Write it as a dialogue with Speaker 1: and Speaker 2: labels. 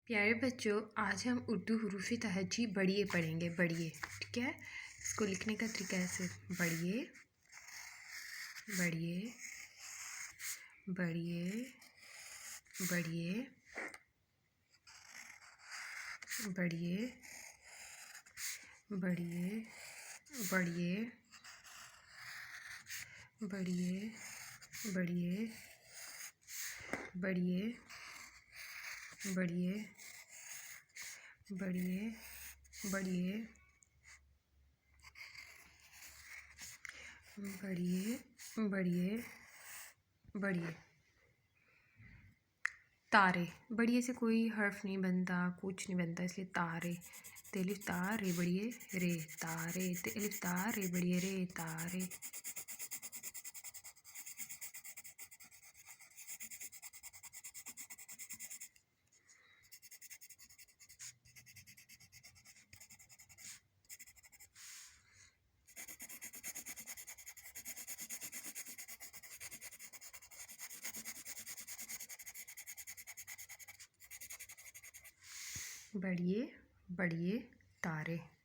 Speaker 1: प्यारे बच्चों, आज हम उर्दू हरूफ तहजी बढ़िए पढ़ेंगे। बढ़िए, ठीक है। इसको लिखने का तरीका ऐसे, बढ़िए बढ़िए बढ़िए बढ़िए बढ़िए बढ़िए बढ़िए बढ़िए बढ़िए बढ़िए बढ़िए बढ़िए बढ़िए बढ़िए बढ़िए बढ़िए। तारे, बढ़िए से कोई हर्फ नहीं बनता, कुछ नहीं बनता, इसलिए तारे। तेलिफ तारे बढ़िए रे तारे, तेलिफ तारे बढ़िए रे तारे। बढ़िए बढ़िए तारे।